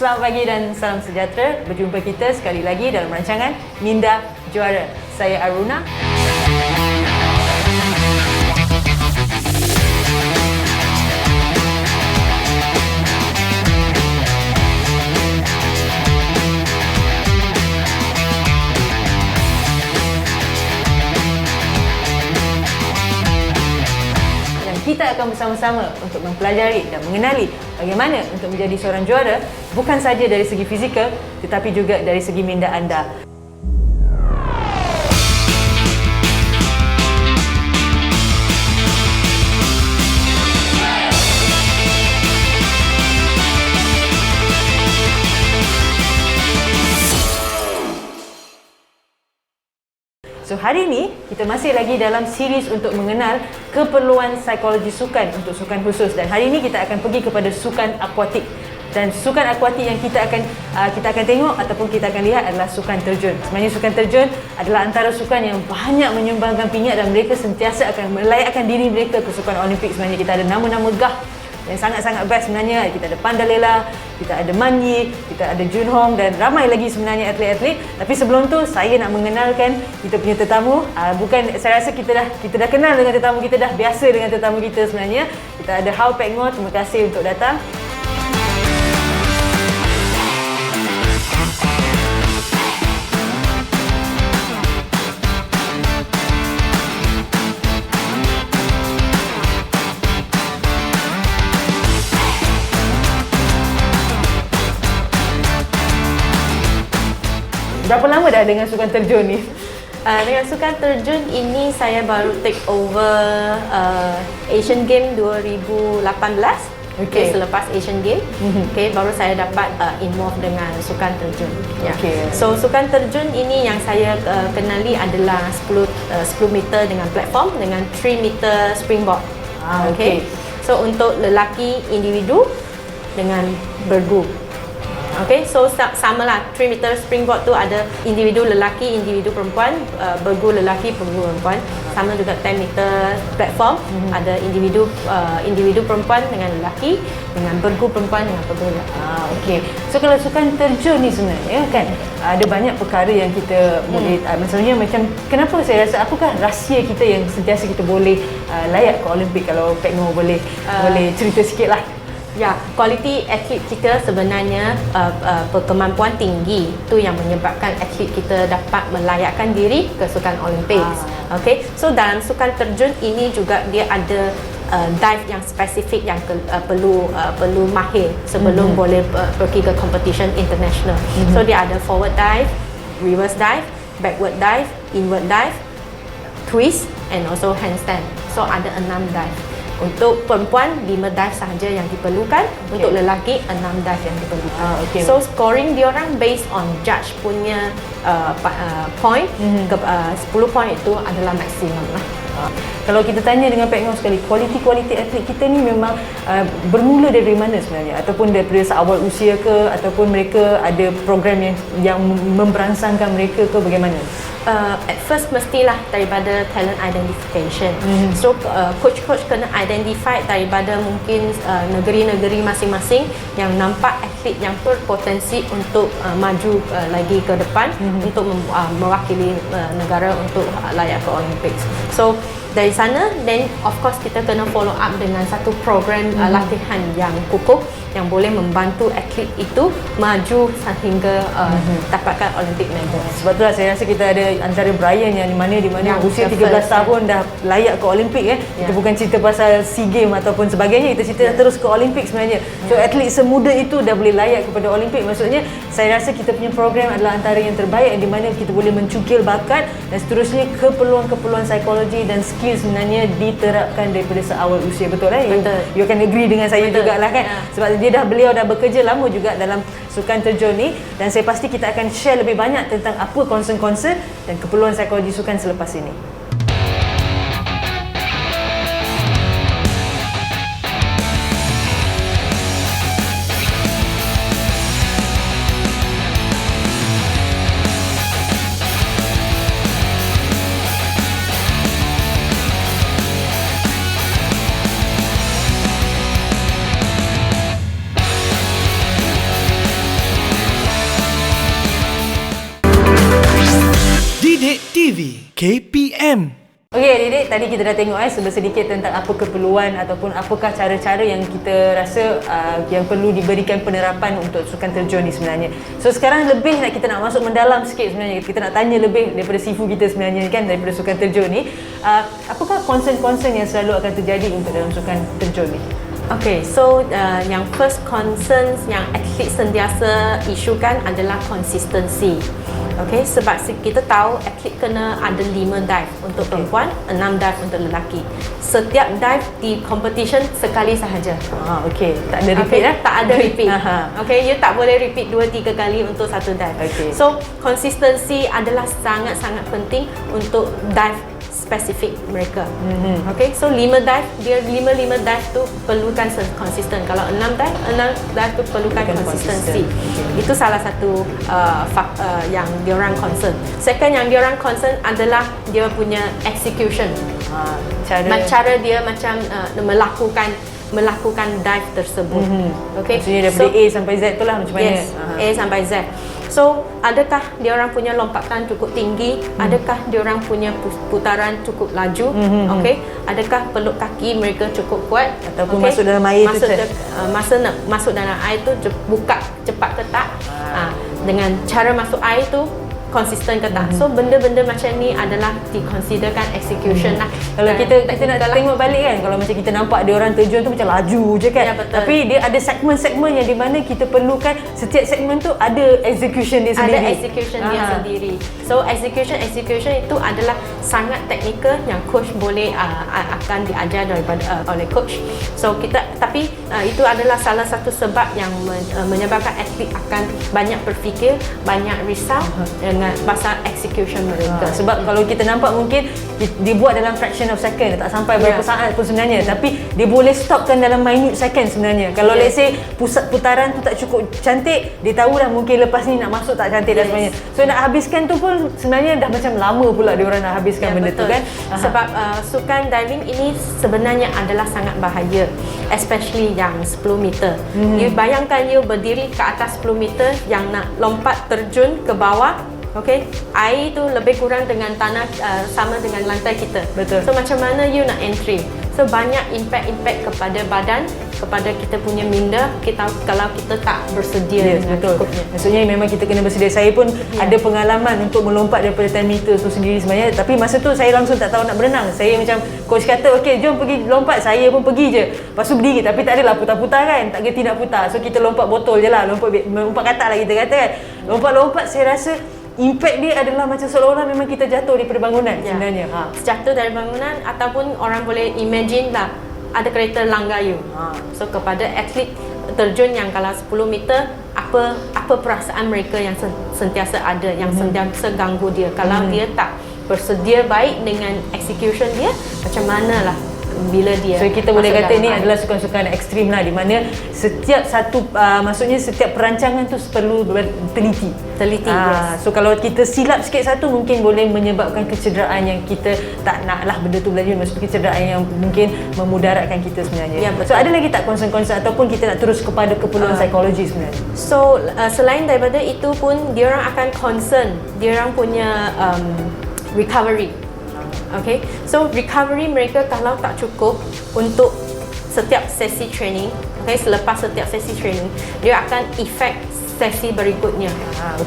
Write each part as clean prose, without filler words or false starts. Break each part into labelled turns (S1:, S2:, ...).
S1: Selamat pagi dan salam sejahtera. Berjumpa kita sekali lagi dalam rancangan Minda Juara. Saya Aruna. Kita akan bersama-sama untuk mempelajari dan mengenali bagaimana untuk menjadi seorang juara bukan saja dari segi fizikal tetapi juga dari segi minda anda. So hari ini kita masih lagi dalam series untuk mengenal keperluan psikologi sukan untuk sukan khusus, dan hari ini kita akan pergi kepada sukan akuatik. Dan sukan akuatik yang kita akan tengok ataupun kita akan lihat adalah sukan terjun. Sebenarnya sukan terjun adalah antara sukan yang banyak menyumbangkan pingat dan mereka sentiasa akan melayakkan diri mereka ke sukan Olimpik. Sebenarnya kita ada nama-nama gah yang sangat-sangat best sebenarnya. Kita ada Pandalela, kita ada Man Yi, kita ada Jun Hong dan ramai lagi sebenarnya atlet-atlet. Tapi sebelum tu saya nak mengenalkan kita punya tetamu. Saya rasa kita dah kenal dengan tetamu kita, dah biasa dengan tetamu kita sebenarnya. Kita ada Hao Pek Ngo, terima kasih untuk datang. Berapa lama dah dengan sukan terjun ni?
S2: Dengan sukan terjun ini saya baru take over Asian Game 2018. Okay, selepas Asian Game, baru saya dapat involve dengan sukan terjun. So sukan terjun ini yang saya kenali adalah 10 meter dengan platform dengan 3 meter springboard. So untuk lelaki individu dengan bergu. So samalah 3 meter springboard tu ada individu lelaki, individu perempuan, bergu lelaki, bergu perempuan. Sama juga 10 meter platform, ada individu perempuan dengan lelaki, dengan bergu perempuan dengan bergu lelaki.
S1: So kalau sukan terjun ni sebenarnya kan ada banyak perkara yang kita boleh maksudnya macam kenapa saya rasa apakah rahsia kita yang sentiasa kita boleh layak ke Olimpik? Kalau Pek Ngo boleh cerita sikit lah.
S2: Ya, kualiti atlet kita sebenarnya kemampuan tinggi tu yang menyebabkan atlet kita dapat melayakkan diri ke sukan Olimpik. So dalam sukan terjun ini juga dia ada dive yang spesifik yang perlu mahir sebelum boleh pergi ke competition international. So dia ada forward dive, reverse dive, backward dive, inward dive, twist and also handstand. So ada 6 dive. Untuk perempuan 5 dive sahaja yang diperlukan, untuk lelaki 6 dive yang diperlukan. So scoring diorang based on judge punya point, 10 point itu adalah maksimum lah.
S1: Kalau kita tanya dengan Pek Ngo sekali, kualiti atlet kita ni memang bermula dari mana sebenarnya? Ataupun daripada seawal usia ke, ataupun mereka ada program yang memberangsangkan mereka ke, bagaimana?
S2: At first mestilah daripada talent identification. So coach-coach kena identify daripada mungkin negeri-negeri masing-masing yang nampak atlet yang berpotensi untuk maju lagi ke depan, untuk mewakili negara untuk layak ke Olympics. So dari sana, then of course kita kena follow up dengan satu program latihan yang kukuh yang boleh membantu atlet itu maju sehingga dapatkan Olympic medal.
S1: Sebab itulah saya rasa kita ada antara Brian yang di mana usia 13 tahun dah layak ke Olimpik Kita bukan cerita pasal SEA Games ataupun sebagainya, kita cerita terus ke Olimpik sebenarnya. So atlet semuda itu dah boleh layak kepada Olimpik. Maksudnya saya rasa kita punya program adalah antara yang terbaik di mana kita boleh mencukil bakat dan seterusnya keperluan-keperluan psikologi dan skill sebenarnya diterapkan daripada seawal usia. Betul
S2: Betul.
S1: You akan agree dengan saya jugalah kan? Sebab beliau dah bekerja lama juga dalam sukan terjun ni, dan saya pasti kita akan share lebih banyak tentang apa concern-concern dan keperluan psikologi sukan selepas ini.
S3: TV KPM.
S1: Okey adik-adik, tadi kita dah tengok sedikit tentang apa keperluan ataupun apakah cara-cara yang kita rasa yang perlu diberikan penerapan untuk sukan terjun ni sebenarnya. So sekarang lebih kita nak masuk mendalam sikit sebenarnya. Kita nak tanya lebih daripada Sifu kita sebenarnya kan, daripada sukan terjun ni. Apakah concern-concern yang selalu akan terjadi untuk dalam sukan terjun ni?
S2: Okay, so yang first concern yang atlet sentiasa isukan adalah consistency. Okay, sebab kita tahu atlet kena ada 5 dive untuk perempuan, 6 dive untuk lelaki. Setiap dive di competition sekali sahaja.
S1: Okay, tak ada repeat
S2: Tak ada repeat. Okay, you tak boleh repeat 2-3 kali untuk satu dive.
S1: Okay.
S2: So, consistency adalah sangat-sangat penting untuk dive spesifik mereka. Okay, so 5 dive, dia 5 dive tu perlukan konsisten. Kalau 6 dive tu perlukan konsistensi. Itu salah satu yang diorang concern. Second yang diorang concern adalah dia punya execution. Cara dia macam melakukan dive tersebut. Okay,
S1: maksudnya daripada A sampai Z tu lah macam mana?
S2: Yes, A sampai Z. So, adakah diorang punya lompatan cukup tinggi? Adakah diorang punya putaran cukup laju? Okay, adakah peluk kaki mereka cukup kuat?
S1: Ataupun masuk dalam air
S2: masuk dalam air tu buka cepat ke tak? Dengan cara masuk air tu konsisten ke tak. So benda-benda macam ni adalah dikonsiderkan execution lah.
S1: Kalau kita nak tengok balik kan, kalau macam kita nampak dia orang terjun tu macam laju je kan.
S2: Ya,
S1: tapi dia ada segmen-segmen yang di mana kita perlukan setiap segmen tu ada execution dia sendiri.
S2: Ada execution dia sendiri. So execution itu adalah sangat teknikal yang coach boleh akan diajar daripada oleh coach. So tapi itu adalah salah satu sebab yang menyebabkan atlet akan banyak berfikir, banyak risau dengan pasal execution mereka.
S1: Sebab kalau kita nampak mungkin dia buat dalam fraction of second, tak sampai berapa saat pun sebenarnya, tapi dia boleh stopkan dalam minute second sebenarnya. Kalau let's say pusat putaran tu tak cukup cantik, dia tahu dah mungkin lepas ni nak masuk tak cantik dah sebenarnya. So nak habiskan tu pun sebenarnya dah macam lama pula dia orang nak habiskan benda tu kan.
S2: Sebab sukan diving ini sebenarnya adalah sangat bahaya, especially yang 10 meter. You bayangkan you berdiri ke atas 10 meter yang nak lompat terjun ke bawah. Okay, air tu lebih kurang dengan tanah sama dengan lantai kita.
S1: Betul.
S2: So macam mana you nak entry? So banyak impact kepada badan, kepada kita punya minda kalau kita tak bersedia dengan cukupnya.
S1: Maksudnya memang kita kena bersedia. Saya pun ada pengalaman untuk melompat daripada 10 meter tu sendiri sebenarnya. Tapi masa tu saya langsung tak tahu nak berenang. Saya macam coach kata, okey jom pergi lompat. Saya pun pergi je. Lepas tu berdiri. Tapi tak adalah putar-putar kan. Tak kerti nak putar. So kita lompat botol je lah. Lompat katak lah kita kata kan. Lompat-lompat saya rasa impact dia adalah macam seolah-olah memang kita jatuh daripada bangunan sebenarnya.
S2: Jatuh dari bangunan ataupun orang boleh imagine lah ada kereta langgar you. So kepada atlet terjun yang kalau 10 meter, apa perasaan mereka yang sentiasa ada, yang sentiasa ganggu dia. Kalau dia tak bersedia baik dengan execution dia, macam manalah bila dia.
S1: So kita boleh kata ni adalah sukan-sukan ekstrim lah, di mana setiap satu maksudnya setiap perancangan tu perlu teliti.
S2: Yes.
S1: So kalau kita silap sikit satu mungkin boleh menyebabkan kecederaan yang kita tak nak lah benda tu berlanjut, maksudnya kecederaan yang mungkin memudaratkan kita sebenarnya. So ada lagi tak concern-concern ataupun kita nak terus kepada keperluan psikologi sebenarnya?
S2: So selain daripada itu pun diorang akan concern diorang punya recovery. Okay, so recovery mereka kalau tak cukup untuk setiap sesi training, okay, selepas setiap sesi training, dia akan effect sesi berikutnya.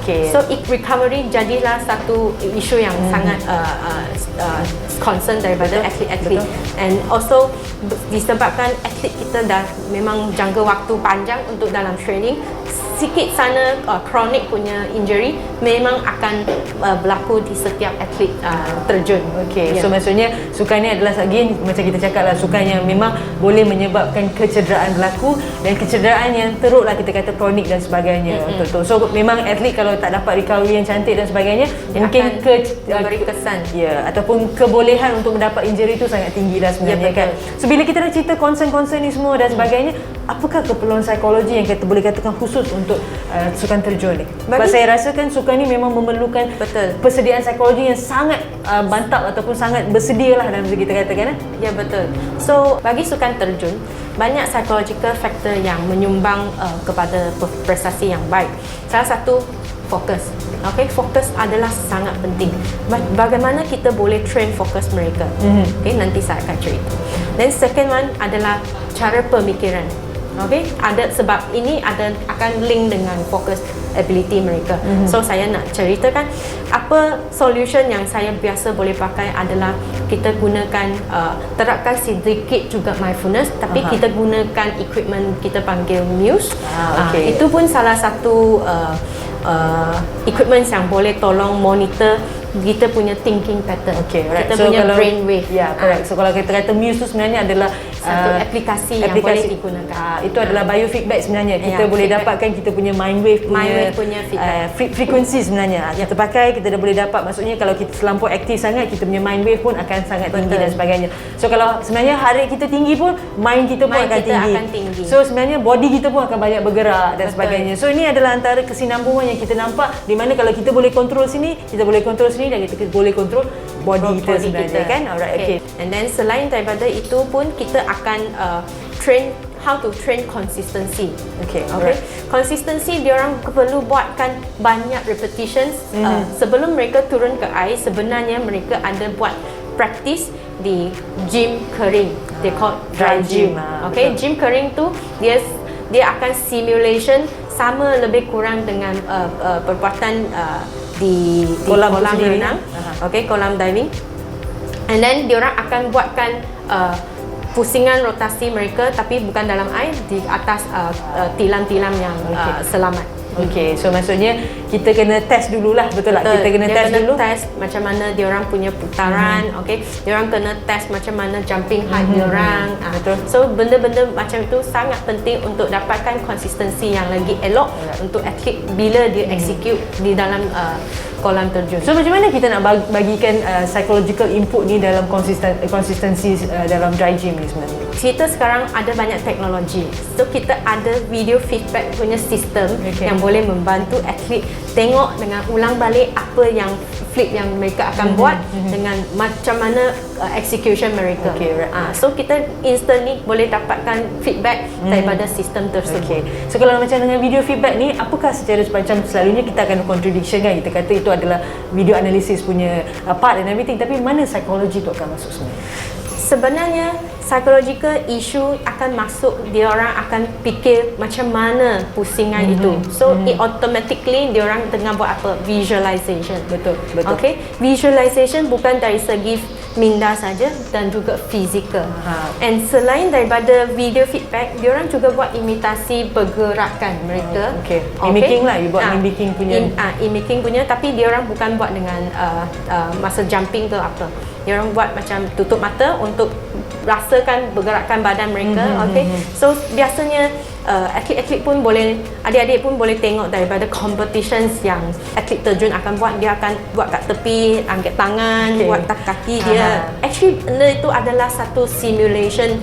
S1: Okay.
S2: So recovery jadilah satu isu yang sangat concern daripada atlet-atlet. And also disebabkan atlet kita dah memang jangka waktu panjang untuk dalam training, sikit sana chronic punya injury memang akan berlaku di setiap atlet terjun.
S1: Okay, so maksudnya sukan ni adalah again macam kita cakap lah, sukan yang memang boleh menyebabkan kecederaan berlaku dan kecederaan yang teruk lah, kita kata kronik dan sebagainya. Betul. So memang atlet kalau tak dapat recovery yang cantik dan sebagainya, dia mungkin
S2: beri kesan.
S1: Ataupun kebolehan untuk mendapat injury tu sangat tinggi lah sebenarnya kan. So bila kita dah cerita concern-concern ni semua dan sebagainya, apakah keperluan psikologi yang kita boleh katakan khusus untuk sukan terjun ni? Sebab saya rasakan sukan ni memang memerlukan persediaan psikologi yang sangat mantap ataupun sangat bersedia lah dalam kita katakan.
S2: Ya, betul. So bagi sukan terjun, banyak psychological factor yang menyumbang kepada prestasi yang baik. Salah satu fokus. Okay, fokus adalah sangat penting. Bagaimana kita boleh train fokus mereka? Okay, nanti saya akan cerita. Then second one adalah cara pemikiran. Okay, sebab ini akan link dengan fokus ability mereka. So saya nak ceritakan apa solution yang saya biasa boleh pakai adalah kita gunakan terapkan sedikit juga mindfulness, tapi kita gunakan equipment kita panggil Muse. Itu pun salah satu equipment yang boleh tolong monitor kita punya thinking pattern.
S1: Right.
S2: Kita punya brain wave.
S1: Correct. So kalau kita kata Muse tu sebenarnya adalah
S2: satu aplikasi yang boleh digunakan.
S1: Itu adalah biofeedback sebenarnya. Kita boleh dapatkan kita punya mind wave
S2: punya feedback.
S1: Frekuensi sebenarnya. Kita pakai, kita dah boleh dapat. Maksudnya kalau kita terlampau aktif sangat, kita punya mind wave pun akan sangat tinggi dan sebagainya. So kalau sebenarnya heart rate kita tinggi pun, mind kita pun akan tinggi. So sebenarnya body kita pun akan banyak bergerak dan sebagainya. So ini adalah antara kesinambungan yang kita nampak, di mana kalau kita boleh kontrol sini, kita boleh kontrol sini, dan kita boleh kontrol body kita sebenarnya kan. Alright, okay.
S2: And then selain daripada itu pun kita akan how to train consistency. Okay. Consistency diorang perlu buatkan banyak repetitions. Sebelum mereka turun ke air, sebenarnya mereka ada buat practice di gym kering. They call dry gym. Okay, gym kering tu dia akan simulation sama lebih kurang dengan perbuatan di kolam renang, kolam diving. And then diorang akan buatkan pusingan rotasi mereka, tapi bukan dalam air, di atas tilam-tilam yang selamat.
S1: Okay, so maksudnya kita kena test dululah, betul tak? Kita kena test dulu.
S2: Test macam mana diorang punya putaran, diorang kena test macam mana jumping height diorang.
S1: Betul.
S2: So benda-benda macam itu sangat penting untuk dapatkan konsistensi yang lagi elok untuk atlet bila dia execute di dalam kolam terjun.
S1: So macam mana kita nak bagikan psychological input ni dalam konsistensi dalam dry gym ni sebenarnya?
S2: Kita sekarang ada banyak teknologi. So kita ada video feedback punya sistem yang boleh membantu atlet tengok dengan ulang balik apa yang flip yang mereka akan buat dengan macam mana execution mereka. So kita instantly boleh dapatkan feedback daripada sistem tersebut.
S1: So kalau macam dengan video feedback ni, apakah secara macam selalunya kita akan contradiction kan, kita kata itu adalah video analysis punya part and everything, tapi mana psikologi tu akan masuk sebenarnya?
S2: Sebenarnya psychological issue akan masuk, dia orang akan fikir macam mana pusingan itu. So it automatically dia orang tengah buat apa? Visualization.
S1: Betul.
S2: Okay, visualization bukan dari segi minda saja dan juga fizikal. And selain daripada video feedback, dia orang juga buat imitasi pergerakan mereka.
S1: Mimicking lah, you buat mimicking punya.
S2: Mimicking punya, tapi dia orang bukan buat dengan masa jumping ke apa. Dia orang buat macam tutup mata untuk rasakan pergerakan badan mereka. So biasanya atlet-atlet pun boleh, adik-adik pun boleh tengok daripada competitions yang atlet terjun akan buat. Dia akan buat kat tepi, angkat tangan, buat kaki dia. Actually itu adalah satu simulation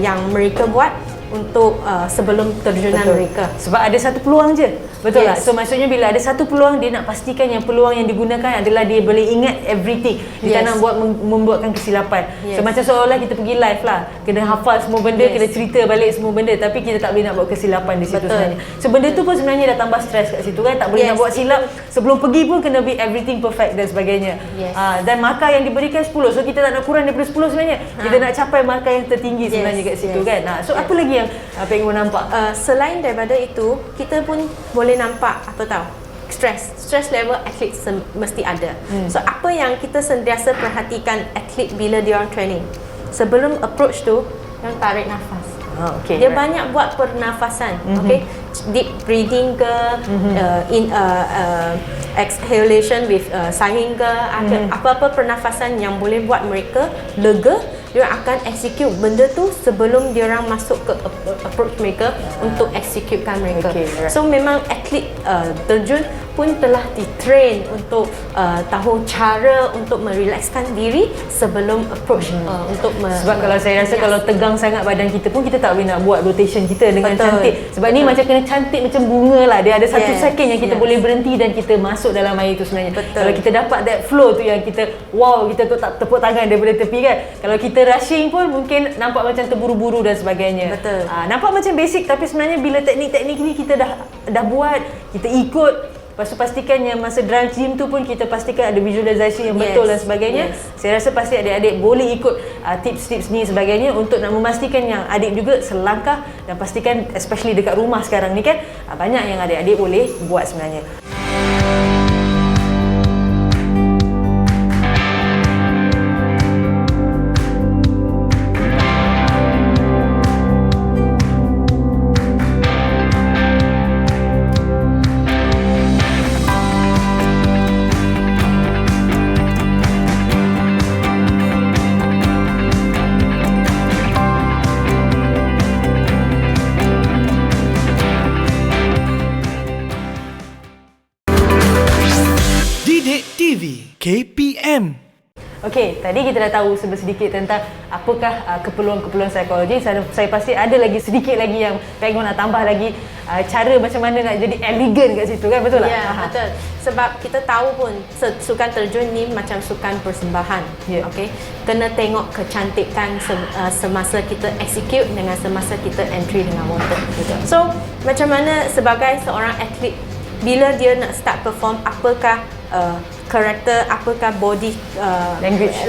S2: yang mereka buat untuk sebelum terjunan mereka.
S1: Sebab ada satu peluang je. Betul tak? So maksudnya bila ada satu peluang, dia nak pastikan yang peluang yang digunakan adalah dia boleh ingat everything. Dia tak nak membuatkan kesilapan. So macam seolah kita pergi live lah, kena hafal semua benda, kena cerita balik semua benda, tapi kita tak boleh nak buat kesilapan di situ sebenarnya. So benda tu pun sebenarnya dah tambah stres kat situ kan. Tak boleh nak buat silap. Sebelum pergi pun kena be everything perfect dan sebagainya. Dan markah yang diberikan 10. So kita tak nak kurang daripada 10 sebenarnya. Kita nak capai markah yang tertinggi sebenarnya kat situ kan. So apa lagi yang Peng Wu nampak?
S2: Selain daripada itu, kita pun boleh nampak apa tahu? Stress level atlet mesti ada. So apa yang kita sentiasa perhatikan atlet bila dia orang training? Sebelum approach tu, yang tarik nafas. Dia banyak buat pernafasan. Deep breathing ke, exhalation with sighing ke, apa-apa pernafasan yang boleh buat mereka lega. Dia akan execute benda tu sebelum dia orang masuk ke approach mereka untuk executekan mereka. So memang atlet terjun pun telah ditrain untuk tahu cara untuk merelakskan diri sebelum approach untuk
S1: sebab kalau saya rasa kalau tegang sangat badan kita pun kita tak boleh nak buat rotation kita dengan cantik. Sebab ni macam kena cantik macam bunga lah. Dia ada satu second yang kita boleh berhenti dan kita masuk dalam air tu sebenarnya. Kalau kita dapat that flow tu yang kita kita tu tak tepuk tangan daripada tepi kan. Kalau kita rushing pun mungkin nampak macam terburu-buru dan sebagainya. Nampak macam basic, tapi sebenarnya bila teknik-teknik ni kita dah buat, kita ikut, Lepas tu pastikan yang masa drive gym tu pun kita pastikan ada visualisasi yang betul dan sebagainya. Saya rasa pasti adik-adik boleh ikut tips-tips ni sebagainya untuk nak memastikan yang adik juga selangkah, dan pastikan especially dekat rumah sekarang ni kan, banyak yang adik-adik boleh buat sebenarnya.
S3: Didik TV KPM.
S1: Okey, tadi kita dah tahu sedikit tentang apakah keperluan-keperluan psikologi. Saya pasti ada lagi sedikit lagi yang Pegno nak tambah lagi, cara macam mana nak jadi elegan kat situ kan, betul tak?
S2: Ya, betul. Sebab kita tahu pun sukan terjun ni macam sukan persembahan. Okey. Kena tengok kecantikan semasa kita execute dengan semasa kita entry dengan water.
S1: Betul.
S2: So, macam mana sebagai seorang atlet, bila dia nak start perform, apakah karakter, apakah body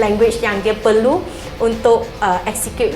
S2: language yang dia perlu untuk execute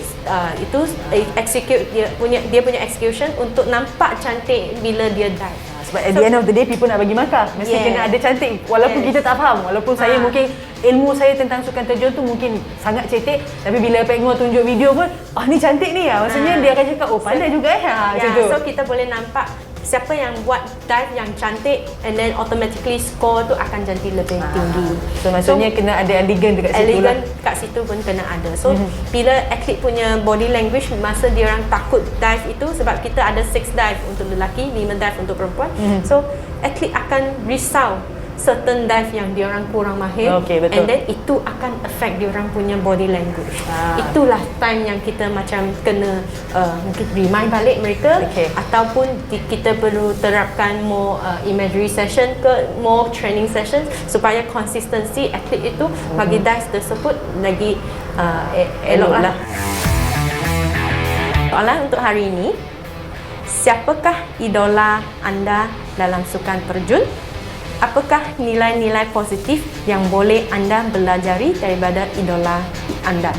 S2: dia punya execution untuk nampak cantik bila dia dive.
S1: Sebab at the end of the day, people nak bagi markah, mesti kena ada cantik. Walaupun kita tak faham, walaupun saya mungkin ilmu saya tentang sukan terjun tu mungkin sangat cetek, tapi bila Pegno tunjuk video pun, ni cantik ni, maksudnya dia akan cakap, pandai juga macam tu.
S2: So kita boleh nampak siapa yang buat dive yang cantik, and then automatically score tu akan jadi lebih tinggi.
S1: So maksudnya kena ada elegan dekat situ lah.
S2: Elegan kat situ pun kena ada. So bila atlet punya body language masa dia orang takut dive itu, sebab kita ada 6 dive untuk lelaki, 5 dive untuk perempuan. So atlet akan risau certain dive yang dia orang kurang mahir, and then itu akan affect dia orang punya body language. Itulah time yang kita macam kena mungkin remind balik mereka, ataupun kita perlu terapkan more imagery session ke more training session supaya konsistensi atlet itu bagi dive tersebut lagi elok lah. Soalan untuk hari ini, siapakah idola anda dalam sukan terjun? Apakah nilai-nilai positif yang boleh anda belajari daripada idola anda?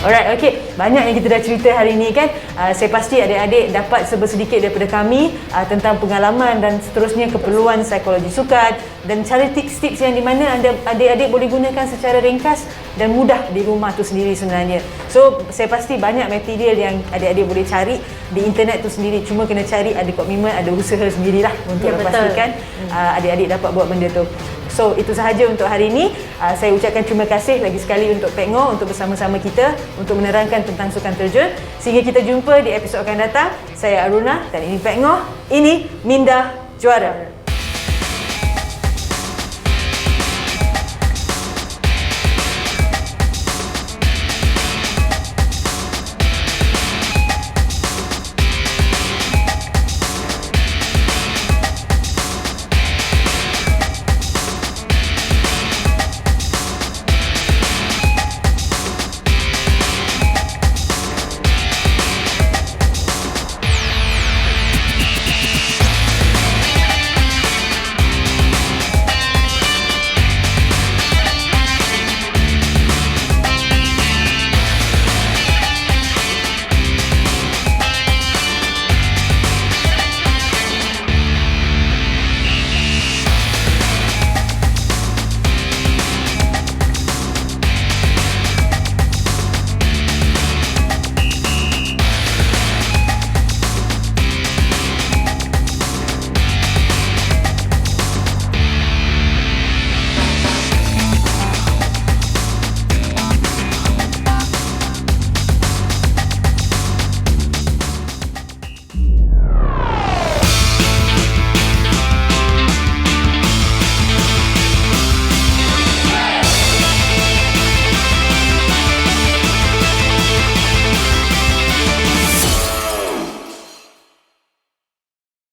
S1: Alright, okey. Banyak yang kita dah cerita hari ini kan. Saya pasti adik-adik dapat sedikit daripada kami tentang pengalaman dan seterusnya keperluan psikologi sukan dan cara tips-tips yang di mana adik-adik boleh gunakan secara ringkas dan mudah di rumah tu sendiri sebenarnya. So, saya pasti banyak material yang adik-adik boleh cari di internet tu sendiri. Cuma kena cari ada komitmen, ada usaha sendirilah untuk pastikan adik-adik dapat buat benda tu. So, itu sahaja untuk hari ini. Saya ucapkan terima kasih lagi sekali untuk Pegno untuk bersama-sama kita untuk menerangkan tentang sukan terjun. Sehingga kita jumpa di episod akan datang. Saya Aruna dan ini Pegno. Ini Minda Juara.